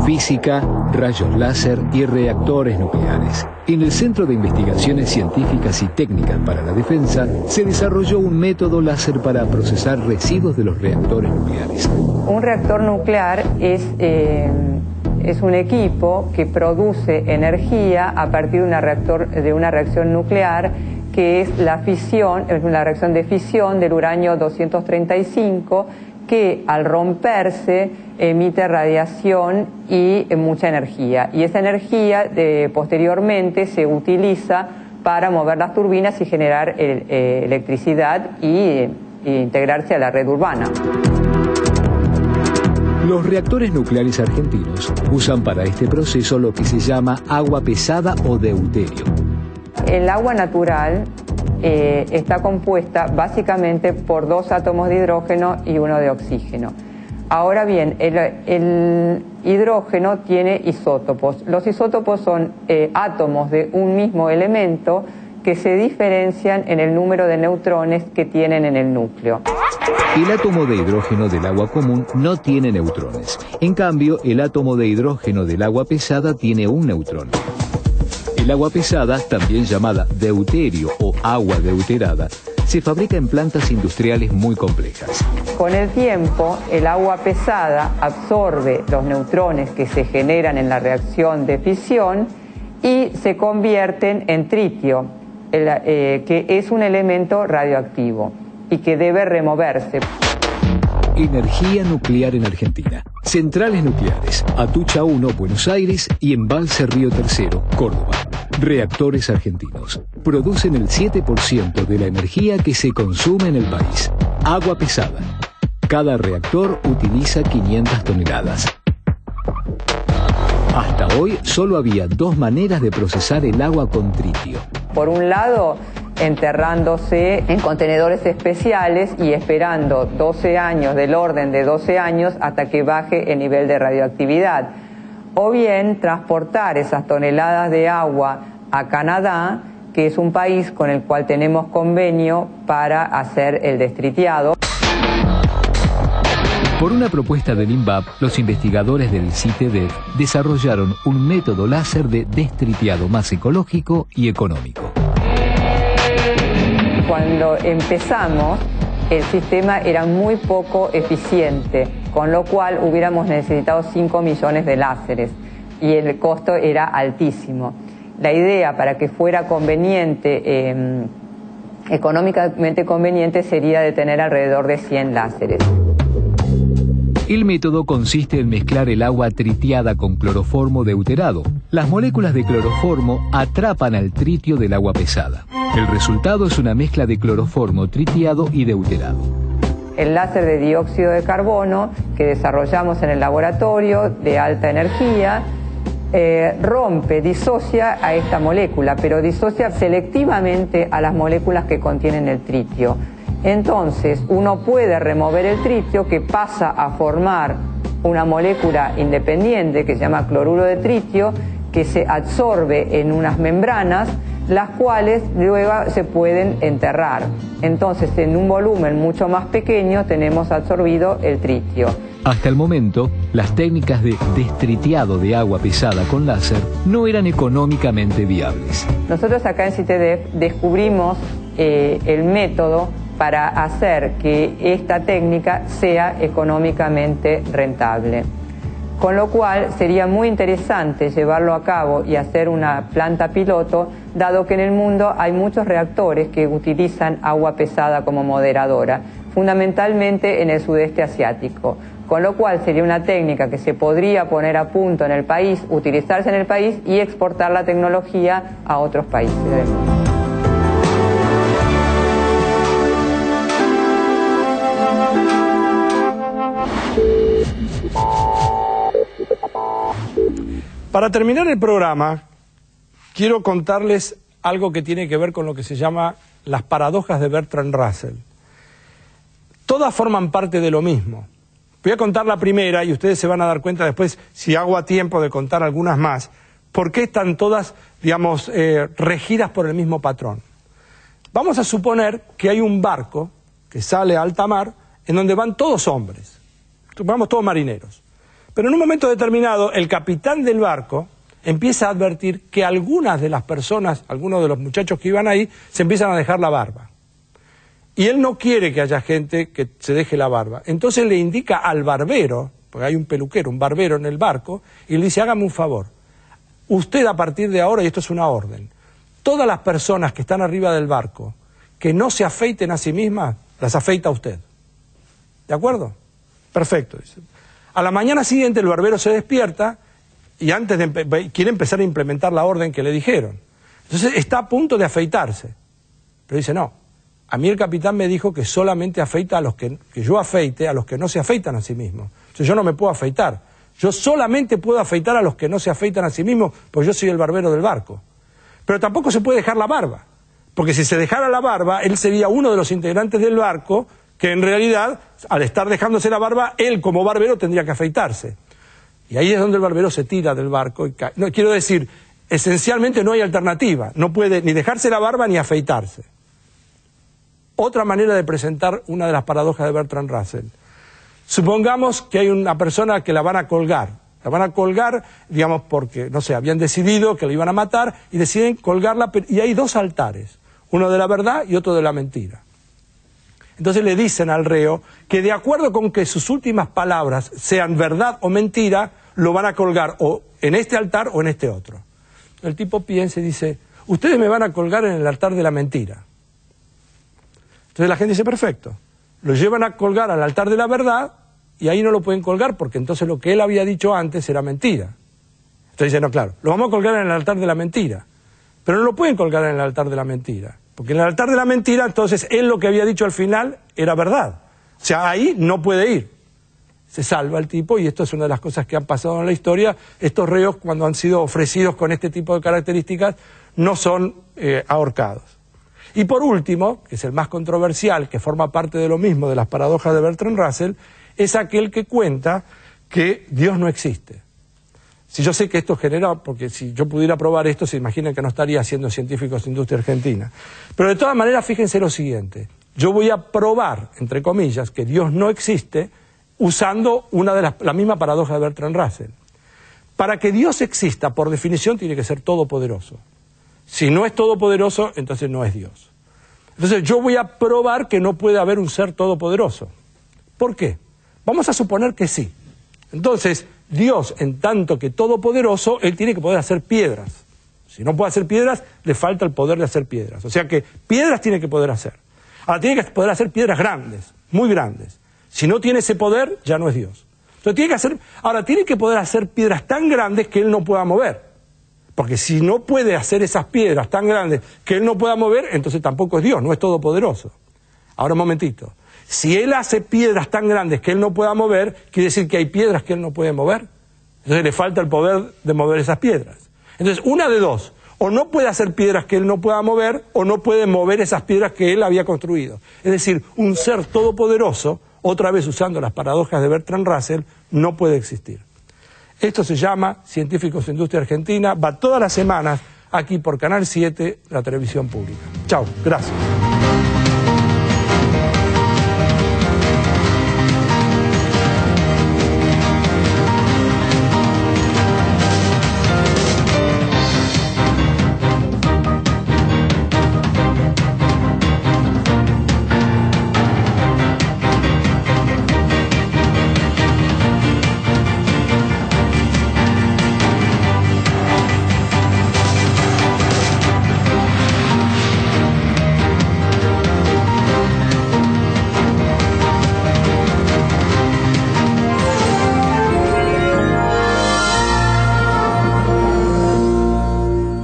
Física, rayos láser y reactores nucleares. En el Centro de Investigaciones Científicas y Técnicas para la Defensa se desarrolló un método láser para procesar residuos de los reactores nucleares. Un reactor nuclear es un equipo que produce energía a partir de una reacción nuclear, que es la fisión, es una reacción de fisión del uranio 235, que al romperse emite radiación y mucha energía. Y esa energía posteriormente se utiliza para mover las turbinas y generar electricidad y integrarse a la red urbana. Los reactores nucleares argentinos usan para este proceso lo que se llama agua pesada o deuterio. El agua natural está compuesta básicamente por 2 átomos de hidrógeno y 1 de oxígeno. Ahora bien, el hidrógeno tiene isótopos. Los isótopos son átomos de un mismo elemento que se diferencian en el número de neutrones que tienen en el núcleo. El átomo de hidrógeno del agua común no tiene neutrones. En cambio, el átomo de hidrógeno del agua pesada tiene un neutrón. El agua pesada, también llamada deuterio o agua deuterada, se fabrica en plantas industriales muy complejas. Con el tiempo, el agua pesada absorbe los neutrones que se generan en la reacción de fisión y se convierten en tritio, que es un elemento radioactivo y que debe removerse. Energía nuclear en Argentina. Centrales nucleares, Atucha 1, Buenos Aires y Embalse Río Tercero, Córdoba. Reactores argentinos. Producen el 7% de la energía que se consume en el país. Agua pesada. Cada reactor utiliza 500 toneladas. Hasta hoy solo había 2 maneras de procesar el agua con tritio. Por un lado, enterrándose en contenedores especiales y esperando 12 años, del orden de 12 años, hasta que baje el nivel de radioactividad. O bien transportar esas toneladas de agua a Canadá, que es un país con el cual tenemos convenio para hacer el destritiado. Por una propuesta del INVAP, los investigadores del CITEDEF desarrollaron un método láser de destritiado más ecológico y económico. Cuando empezamos, el sistema era muy poco eficiente, con lo cual hubiéramos necesitado 5 millones de láseres y el costo era altísimo. La idea, para que fuera conveniente, económicamente conveniente, sería de tener alrededor de 100 láseres. El método consiste en mezclar el agua tritiada con cloroformo deuterado. Las moléculas de cloroformo atrapan al tritio del agua pesada. El resultado es una mezcla de cloroformo tritiado y deuterado. El láser de dióxido de carbono que desarrollamos en el laboratorio de alta energía disocia a esta molécula, pero disocia selectivamente a las moléculas que contienen el tritio. Entonces, uno puede remover el tritio, que pasa a formar una molécula independiente que se llama cloruro de tritio, que se absorbe en unas membranas, las cuales luego se pueden enterrar. Entonces, en un volumen mucho más pequeño tenemos absorbido el tritio. Hasta el momento, las técnicas de destritiado de agua pesada con láser no eran económicamente viables. Nosotros acá en CITEDEF descubrimos el método para hacer que esta técnica sea económicamente rentable. Con lo cual sería muy interesante llevarlo a cabo y hacer una planta piloto, dado que en el mundo hay muchos reactores que utilizan agua pesada como moderadora, fundamentalmente en el sudeste asiático. Con lo cual sería una técnica que se podría poner a punto en el país, utilizarse en el país y exportar la tecnología a otros países del mundo. Para terminar el programa, quiero contarles algo que tiene que ver con lo que se llama las paradojas de Bertrand Russell. Todas forman parte de lo mismo. Voy a contar la primera y ustedes se van a dar cuenta después, si hago a tiempo de contar algunas más, por qué están todas, digamos, regidas por el mismo patrón. Vamos a suponer que hay un barco que sale a alta mar, en donde van todos hombres, vamos todos marineros. Pero en un momento determinado, el capitán del barco empieza a advertir que algunas de las personas, algunos de los muchachos que iban ahí, se empiezan a dejar la barba. Y él no quiere que haya gente que se deje la barba. Entonces le indica al barbero, porque hay un peluquero, un barbero en el barco, y le dice, hágame un favor. Usted a partir de ahora, y esto es una orden, todas las personas que están arriba del barco, que no se afeiten a sí mismas, las afeita usted. ¿De acuerdo? Perfecto. A la mañana siguiente el barbero se despierta y antes de quiere empezar a implementar la orden que le dijeron. Entonces está a punto de afeitarse. Pero dice, no, a mí el capitán me dijo que solamente afeita a los que yo afeite, a los que no se afeitan a sí mismos. Entonces yo no me puedo afeitar. Yo solamente puedo afeitar a los que no se afeitan a sí mismos, pues yo soy el barbero del barco. Pero tampoco se puede dejar la barba, porque si se dejara la barba, él sería uno de los integrantes del barco que en realidad, al estar dejándose la barba, él como barbero tendría que afeitarse. Y ahí es donde el barbero se tira del barco y cae. No, quiero decir, esencialmente no hay alternativa, no puede ni dejarse la barba ni afeitarse. Otra manera de presentar una de las paradojas de Bertrand Russell. Supongamos que hay una persona que la van a colgar. La van a colgar, digamos, porque, no sé, habían decidido que la iban a matar y deciden colgarla, y hay dos altares, uno de la verdad y otro de la mentira. Entonces le dicen al reo que de acuerdo con que sus últimas palabras sean verdad o mentira, lo van a colgar o en este altar o en este otro. El tipo piensa y dice, ustedes me van a colgar en el altar de la mentira. Entonces la gente dice, perfecto. Lo llevan a colgar al altar de la verdad y ahí no lo pueden colgar porque entonces lo que él había dicho antes era mentira. Entonces dice, no, claro, lo vamos a colgar en el altar de la mentira. Pero no lo pueden colgar en el altar de la mentira. Porque en el altar de la mentira, entonces, él lo que había dicho al final era verdad. O sea, ahí no puede ir. Se salva el tipo, y esto es una de las cosas que han pasado en la historia. Estos reos, cuando han sido ofrecidos con este tipo de características, no son ahorcados. Y por último, que es el más controversial, que forma parte de lo mismo de las paradojas de Bertrand Russell, es aquel que cuenta que Dios no existe. Si yo sé que esto genera, porque si yo pudiera probar esto, se imaginan que no estaría haciendo científicos de industria argentina. Pero de todas maneras, fíjense lo siguiente. Yo voy a probar, entre comillas, que Dios no existe usando la misma paradoja de Bertrand Russell. Para que Dios exista, por definición, tiene que ser todopoderoso. Si no es todopoderoso, entonces no es Dios. Entonces yo voy a probar que no puede haber un ser todopoderoso. ¿Por qué? Vamos a suponer que sí. Entonces, Dios, en tanto que todopoderoso, Él tiene que poder hacer piedras. Si no puede hacer piedras, le falta el poder de hacer piedras. O sea que piedras tiene que poder hacer. Ahora tiene que poder hacer piedras grandes, muy grandes. Si no tiene ese poder, ya no es Dios. Entonces tiene que poder hacer piedras tan grandes que Él no pueda mover. Porque si no puede hacer esas piedras tan grandes que Él no pueda mover, entonces tampoco es Dios, no es todopoderoso. Ahora un momentito. Si Él hace piedras tan grandes que Él no pueda mover, quiere decir que hay piedras que Él no puede mover. Entonces le falta el poder de mover esas piedras. Entonces, una de dos. O no puede hacer piedras que Él no pueda mover, o no puede mover esas piedras que Él había construido. Es decir, un ser todopoderoso, otra vez usando las paradojas de Bertrand Russell, no puede existir. Esto se llama Científicos de Industria Argentina, va todas las semanas aquí por Canal 7, la televisión pública. Chao, gracias.